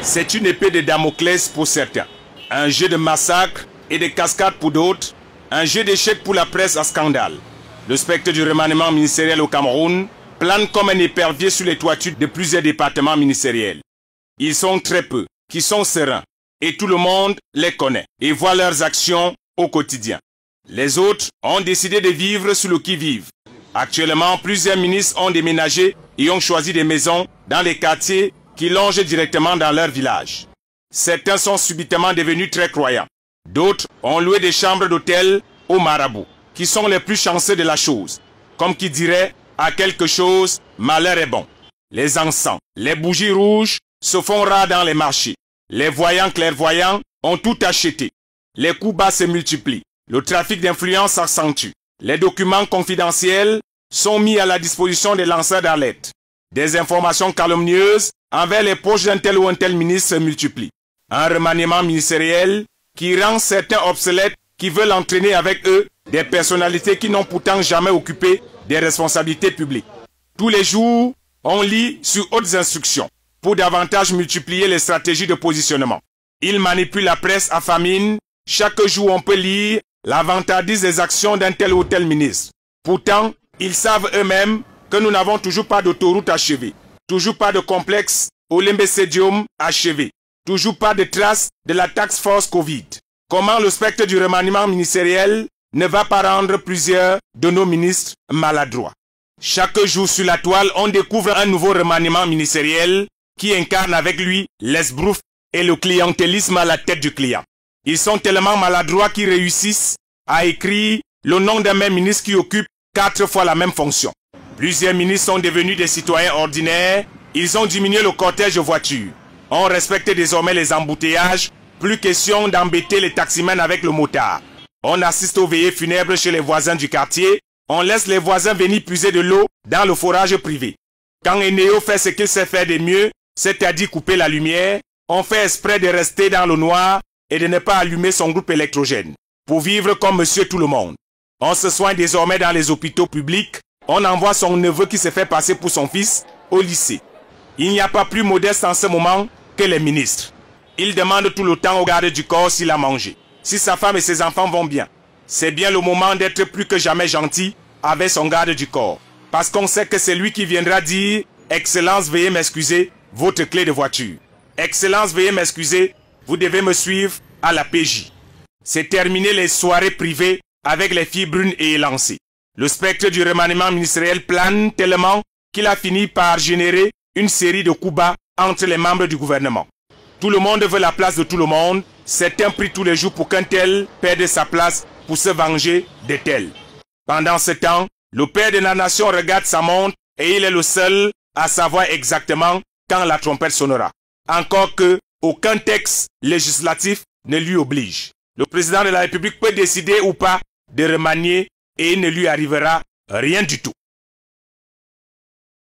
C'est une épée de Damoclès pour certains, un jeu de massacre et de cascade pour d'autres, un jeu d'échecs pour la presse à scandale. Le spectre du remaniement ministériel au Cameroun plane comme un épervier sur les toitures de plusieurs départements ministériels. Ils sont très peu, qui sont sereins, et tout le monde les connaît et voit leurs actions au quotidien. Les autres ont décidé de vivre sous le qui-vive. Actuellement, plusieurs ministres ont déménagé et ont choisi des maisons dans les quartiers qui longent directement dans leur village. Certains sont subitement devenus très croyants. D'autres ont loué des chambres d'hôtel aux marabouts, qui sont les plus chanceux de la chose. Comme qui dirait, à quelque chose, malheur est bon. Les encens, les bougies rouges se font rares dans les marchés. Les voyants clairvoyants ont tout acheté. Les coups bas se multiplient. Le trafic d'influence s'accentue. Les documents confidentiels sont mis à la disposition des lanceurs d'alerte. Des informations calomnieuses envers les poches d'un tel ou un tel ministre se multiplient. Un remaniement ministériel qui rend certains obsolètes qui veulent entraîner avec eux des personnalités qui n'ont pourtant jamais occupé des responsabilités publiques. Tous les jours, on lit sur hautes instructions pour davantage multiplier les stratégies de positionnement. Ils manipulent la presse à famine. Chaque jour, on peut lire la vantardise des actions d'un tel ou tel ministre. Pourtant, ils savent eux-mêmes que nous n'avons toujours pas d'autoroute achevée, toujours pas de complexe Olembe Stadium achevé, toujours pas de traces de la task force Covid. Comment le spectre du remaniement ministériel ne va pas rendre plusieurs de nos ministres maladroits? Chaque jour sur la toile, on découvre un nouveau remaniement ministériel qui incarne avec lui l'esbrouf et le clientélisme à la tête du client. Ils sont tellement maladroits qu'ils réussissent à écrire le nom d'un même ministre qui occupe 4 fois la même fonction. Plusieurs ministres sont devenus des citoyens ordinaires. Ils ont diminué le cortège de voitures. On respecte désormais les embouteillages. Plus question d'embêter les taximens avec le motard. On assiste aux veillées funèbres chez les voisins du quartier. On laisse les voisins venir puiser de l'eau dans le forage privé. Quand Eneo fait ce qu'il sait faire de mieux, c'est-à-dire couper la lumière, on fait exprès de rester dans le noir et de ne pas allumer son groupe électrogène, pour vivre comme monsieur tout le monde. On se soigne désormais dans les hôpitaux publics. On envoie son neveu qui se fait passer pour son fils au lycée. Il n'y a pas plus modeste en ce moment que les ministres. Il demande tout le temps au garde du corps s'il a mangé, si sa femme et ses enfants vont bien. C'est bien le moment d'être plus que jamais gentil avec son garde du corps. Parce qu'on sait que c'est lui qui viendra dire « Excellence, veuillez m'excuser, votre clé de voiture. Excellence, veuillez m'excuser, vous devez me suivre à la PJ. » C'est terminer les soirées privées avec les filles brunes et élancées. Le spectre du remaniement ministériel plane tellement qu'il a fini par générer une série de coups bas entre les membres du gouvernement. Tout le monde veut la place de tout le monde. Certains prient tous les jours pour qu'un tel perde sa place pour se venger de tel. Pendant ce temps, le père de la nation regarde sa montre et il est le seul à savoir exactement quand la trompette sonnera. Encore que aucun texte législatif ne lui oblige. Le président de la République peut décider ou pas de remanier et il ne lui arrivera rien du tout.